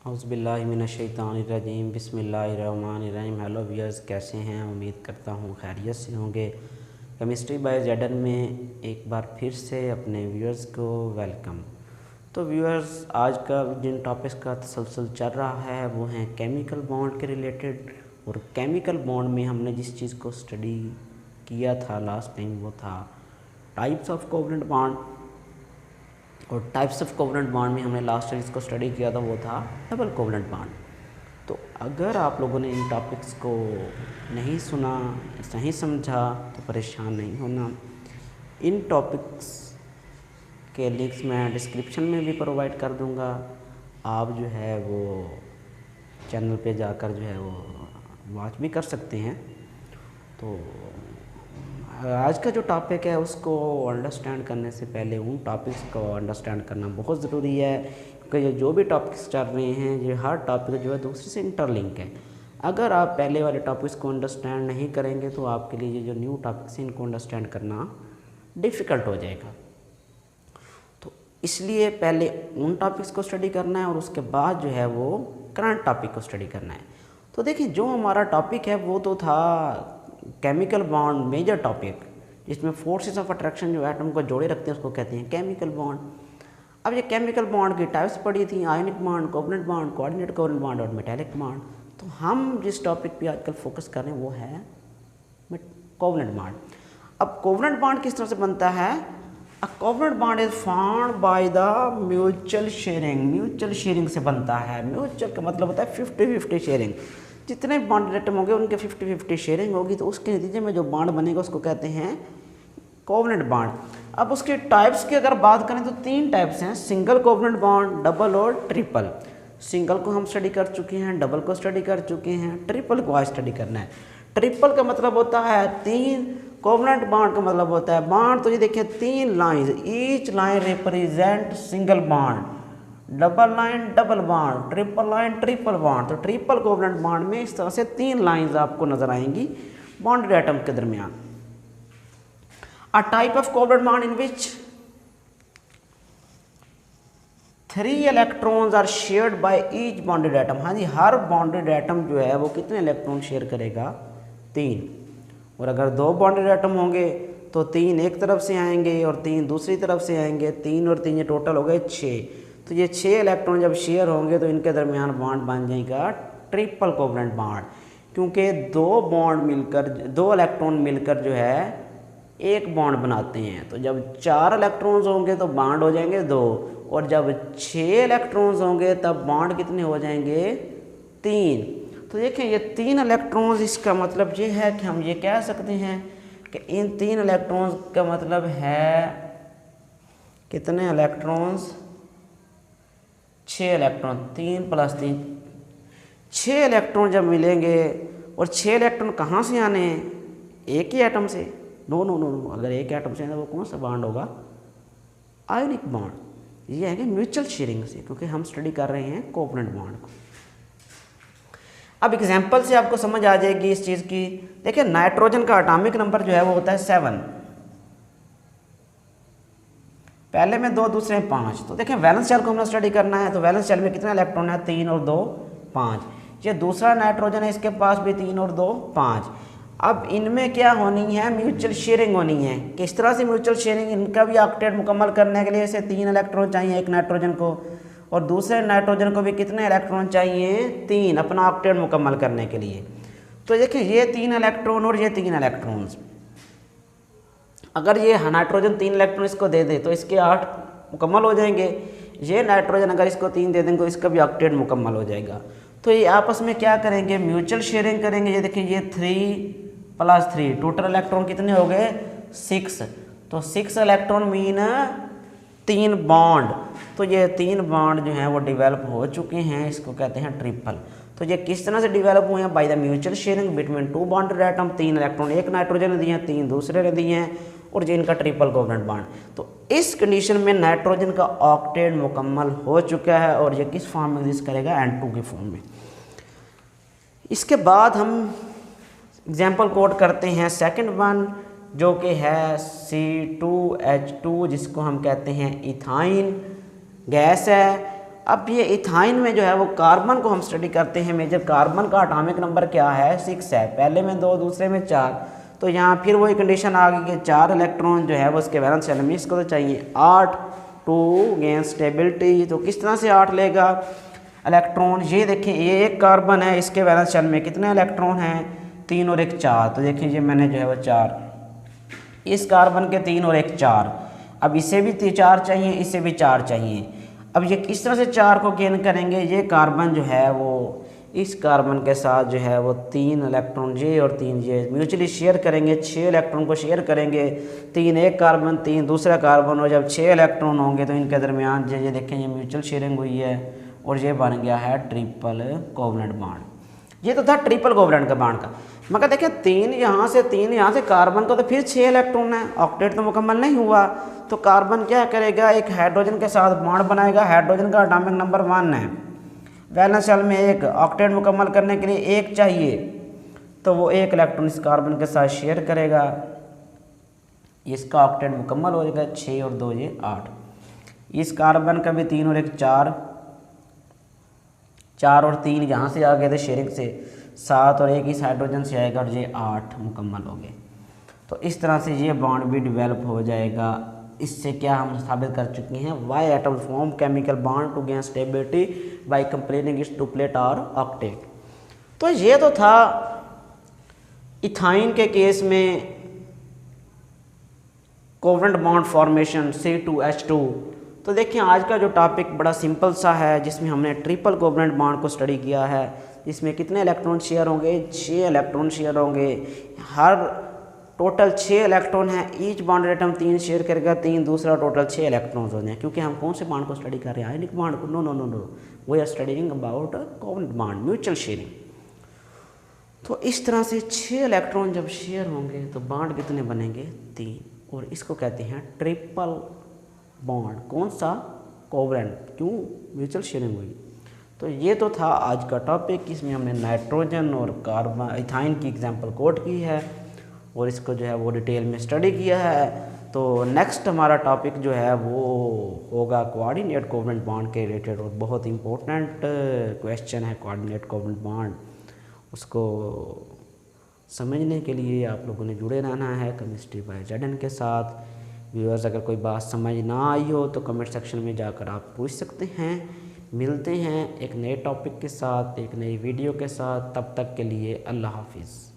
औज़ुबिल्लाहिमिनश्शैतानिर्रजीम बिस्मिल्लाहिर्रहमानिर्रहीम। Hello viewers, कैसे हैं? उम्मीद करता हूँ खैरियत से होंगे। केमिस्ट्री बाय जेडन में एक बार फिर से अपने व्यूअर्स को वेलकम। तो व्यूअर्स, आज का जिन टॉपिक्स का तसलसल चल रहा है वो हैं केमिकल बॉन्ड के रिलेटेड। और केमिकल बॉन्ड में हमने जिस चीज़ को स्टडी किया था लास्ट टाइम वो था टाइप्स ऑफ कोवलेंट बॉन्ड। और टाइप्स ऑफ कोवलेंट बॉन्ड में हमने लास्ट टाइम इसको स्टडी किया था वो था डबल कोवलेंट बॉन्ड। तो अगर आप लोगों ने इन टॉपिक्स को नहीं सुना, नहीं समझा तो परेशान नहीं होना। इन टॉपिक्स के लिंक्स मैं डिस्क्रिप्शन में भी प्रोवाइड कर दूंगा। आप जो है वो चैनल पे जाकर जो है वो वॉच भी कर सकते हैं। तो आज का जो टॉपिक है उसको अंडरस्टैंड करने से पहले उन टॉपिक्स को अंडरस्टैंड करना बहुत ज़रूरी है, क्योंकि ये जो भी टॉपिक्स चल रहे हैं ये हर टॉपिक जो है दूसरे से इंटरलिंक है। अगर आप पहले वाले टॉपिक्स को अंडरस्टैंड नहीं करेंगे तो आपके लिए ये जो न्यू टॉपिक्स हैं इनको अंडरस्टैंड करना डिफ़िकल्ट हो जाएगा। तो इसलिए पहले उन टॉपिक्स को स्टडी करना है और उसके बाद जो है वो करंट टॉपिक को स्टडी करना है। तो देखिए, जो हमारा टॉपिक है वो तो था केमिकल बॉन्ड मेजर टॉपिक, जिसमें फोर्सेस ऑफ अट्रैक्शन जो एटम को जोड़े रखते हैं उसको कहते हैं केमिकल बॉन्ड। अब ये केमिकल बॉन्ड की टाइप्स पढ़ी थी, ionic bond, covalent bond, coordinate covalent bond और मेटालिक बॉन्ड। तो हम जिस टॉपिक पे आजकल फोकस कर रहे हैं वो है कोवलेंट बॉन्ड। अब कोवलेंट बॉन्ड किस तरह से बनता है? A covalent bond is formed by the mutual sharing. Mutual sharing से बनता है। म्यूचुअल का मतलब होता है 50-50 शेयरिंग। जितने बॉन्ड एटम होंगे उनके 50-50 शेयरिंग होगी, तो उसके नतीजे में जो बॉन्ड बनेगा उसको कहते हैं कोवलेंट बॉन्ड। अब उसके टाइप्स की अगर बात करें तो 3 टाइप्स हैं, सिंगल कोवलेंट बॉन्ड, डबल और ट्रिपल। सिंगल को हम स्टडी कर चुके हैं, डबल को स्टडी कर चुके हैं, ट्रिपल को आज स्टडी करना है। ट्रिपल का मतलब होता है 3, कोवलेंट बॉन्ड का मतलब होता है बॉन्ड। तो ये देखिए 3 line, each line represent single bond, double line double bond, triple line triple bond. तो ट्रिपल कोवलेंट बॉन्ड में इस तरह से 3 लाइंस आपको नजर आएंगी बॉन्डेड एटम के दरमियान। A type of covalent bond in which 3 electrons are shared by each bonded atom. हाँ जी, हर बॉन्डेड एटम जो है वो कितने इलेक्ट्रॉन शेयर करेगा? 3। और अगर 2 बॉन्डेड एटम होंगे तो 3 एक तरफ से आएंगे और 3 दूसरी तरफ से आएंगे। 3 और 3 ये टोटल हो गए 6। तो ये 6 इलेक्ट्रॉन जब शेयर होंगे तो इनके दरमियान बॉन्ड बन जाएगा ट्रिपल कोवलेंट बॉन्ड, क्योंकि 2 इलेक्ट्रॉन मिलकर जो है एक बॉन्ड बनाते हैं। तो जब 4 इलेक्ट्रॉन्स होंगे तो बॉन्ड हो जाएंगे 2, और जब 6 इलेक्ट्रॉन्स होंगे तब बॉन्ड कितने हो जाएंगे? 3। तो देखें ये 3 इलेक्ट्रॉन्स, इसका मतलब ये है कि हम ये कह सकते हैं कि इन 3 इलेक्ट्रॉन्स का मतलब है कितने इलेक्ट्रॉन्स? 6 इलेक्ट्रॉन। 3 + 3 6 इलेक्ट्रॉन जब मिलेंगे। और 6 इलेक्ट्रॉन कहाँ से आने हैं? एक ही एटम से? नो। अगर एक एटम से है तो वो कौन सा बॉन्ड होगा? Ionic bond. ये है कि म्यूचुअल शेयरिंग से, क्योंकि हम स्टडी कर रहे हैं कोवलेंट बॉन्ड को। अब एग्जांपल से आपको समझ आ जाएगी इस चीज़ की। देखिए, नाइट्रोजन का एटॉमिक नंबर जो है वो होता है 7, पहले में 2, दूसरे में 5। तो देखें, वैलेंस शेल को हमने स्टडी करना है तो वैलेंस शेल में कितने इलेक्ट्रॉन है? 3 और 2 5। ये दूसरा नाइट्रोजन है, इसके पास भी 3 और 2 5। अब इनमें क्या होनी है? म्यूचुअल शेयरिंग होनी है। किस तरह से म्यूचुअल शेयरिंग? इनका भी ऑक्टेट मुकम्मल करने के लिए इसे 3 इलेक्ट्रॉन चाहिए एक नाइट्रोजन को, और दूसरे नाइट्रोजन को भी कितने इलेक्ट्रॉन चाहिए? 3, अपना ऑक्टेट मुकम्मल करने के लिए। तो देखिए, ये 3 इलेक्ट्रॉन और ये 3 इलेक्ट्रॉन्स, अगर ये नाइट्रोजन 3 इलेक्ट्रॉन इसको दे दे तो इसके 8 मुकम्मल हो जाएंगे। ये नाइट्रोजन अगर इसको 3 दे देंगे तो इसका भी ऑक्टेट मुकम्मल हो जाएगा। तो ये आपस में क्या करेंगे? म्यूचुअल शेयरिंग करेंगे। ये देखिए, ये 3 + 3, टोटल इलेक्ट्रॉन कितने हो गए? 6। तो 6 इलेक्ट्रॉन मीन 3 बॉन्ड। तो ये 3 बॉन्ड जो हैं वो डेवलप हो चुके हैं, इसको कहते हैं ट्रिपल। तो ये किस तरह से डेवलप हुए हैं? By the mutual sharing between 2 bonded atom. 3 electron एक नाइट्रोजन ने दिए हैं, 3 दूसरे ने दिए हैं, और जिनका ट्रिपल कोवलेंट बॉन्ड। तो इस कंडीशन में नाइट्रोजन का ऑक्टेट मुकम्मल हो चुका है, और ये किस फॉर्म में एग्जिस्ट करेगा? N2 के फॉर्म में। इसके बाद हम एग्जाम्पल कोट करते हैं सेकंड वन, जो कि है C2H2, जिसको हम कहते हैं इथाइन गैस है। अब ये इथाइन में जो है वो कार्बन को हम स्टडी करते हैं। मेजर कार्बन का एटॉमिक नंबर क्या है, 6 है। पहले में 2, दूसरे में 4। तो यहाँ फिर वही कंडीशन आ गई कि 4 इलेक्ट्रॉन जो है वो उसके वैलेंस शेल में, इसको तो चाहिए 8 टू गेन स्टेबिलिटी। तो किस तरह से 8 लेगा इलेक्ट्रॉन, ये देखिए ये एक कार्बन है, इसके वैलेंस शेल में कितने इलेक्ट्रॉन हैं, 3 और 1 4। तो देखिए ये मैंने जो है वो 4, इस कार्बन के 3 और 1 4। अब इसे भी 4 चाहिए, इसे भी 4 चाहिए। अब ये किस तरह से 4 को गेन करेंगे, ये कार्बन जो है वो इस कार्बन के साथ जो है वो 3 इलेक्ट्रॉन ये और 3 ये म्यूचुअली शेयर करेंगे, 6 इलेक्ट्रॉन को शेयर करेंगे। 3 एक कार्बन, 3 दूसरा कार्बन, और जब 6 इलेक्ट्रॉन होंगे तो इनके दरमियान ये देखें ये म्यूचुअल शेयरिंग हुई है और ये बन गया है ट्रिपल कोवलेंट बॉन्ड। ये तो था ट्रिपल कोवलेंट का बॉन्ड का। मगर देखिए 3 यहाँ से 3 यहाँ से कार्बन का तो फिर 6 इलेक्ट्रॉन है, ऑक्टेट तो मुकम्मल नहीं हुआ। तो कार्बन क्या करेगा, एक हाइड्रोजन के साथ बॉन्ड बनाएगा। हाइड्रोजन का एटॉमिक नंबर 1 है, वैलेंस शेल में 1, ऑक्टेट मुकम्मल करने के लिए 1 चाहिए। तो वो 1 इलेक्ट्रॉन इस कार्बन के साथ शेयर करेगा, इसका ऑक्टेट मुकम्मल हो जाएगा। 6 और 2 ये 8। इस कार्बन का भी 3 और 1 4, 4 और 3 यहाँ से आ गए थे शेयरिंग से, 7 और 1 इस हाइड्रोजन से आएगा और ये 8 मुकम्मल हो गए। तो इस तरह से ये बॉन्ड भी डेवलप हो जाएगा। इससे क्या हम साबित कर चुके हैं, why atom form chemical bond to gain stability by comparing its duplet और ऑक्टेट। तो ये तो था इथाइन के केस में कोवलेंट बॉन्ड फॉर्मेशन C2H2। तो देखिए आज का जो टॉपिक बड़ा सिंपल सा है, जिसमें हमने ट्रिपल कोवलेंट बॉन्ड को स्टडी किया है। इसमें कितने इलेक्ट्रॉन शेयर होंगे, 6 इलेक्ट्रॉन शेयर होंगे। हर टोटल 6 इलेक्ट्रॉन है, ईच बॉन्ड एटम 3 शेयर करेगा, 3 दूसरा, टोटल 6 इलेक्ट्रॉन्स हो जाए। क्योंकि हम कौन से बॉन्ड को स्टडी कर रहे हैं, आयनिक बॉन्ड को। No no no no, we are studying about covalent bond, mutual sharing. तो इस तरह से 6 इलेक्ट्रॉन जब शेयर होंगे तो बॉन्ड कितने बनेंगे, 3। और इसको कहते हैं ट्रिपल बॉन्ड। कौन सा, कोवलेंट। क्यों, म्यूचुअल शेयरिंग हुई। तो ये तो था आज का टॉपिक। इसमें हमने नाइट्रोजन और कार्बन इथाइन की एग्जांपल कोट की है और इसको जो है वो डिटेल में स्टडी किया है। तो नेक्स्ट हमारा टॉपिक जो है वो होगा कोऑर्डिनेट कोवलेंट बॉन्ड के रिलेटेड, और बहुत इंपॉर्टेंट क्वेश्चन है कोऑर्डिनेट कोवलेंट बॉन्ड। उसको समझने के लिए आप लोगों ने जुड़े रहना है केमिस्ट्री बाय जेडन के साथ। व्यूअर्स, अगर कोई बात समझ ना आई हो तो कमेंट सेक्शन में जाकर आप पूछ सकते हैं। मिलते हैं एक नए टॉपिक के साथ, एक नई वीडियो के साथ। तब तक के लिए अल्लाह हाफिज़।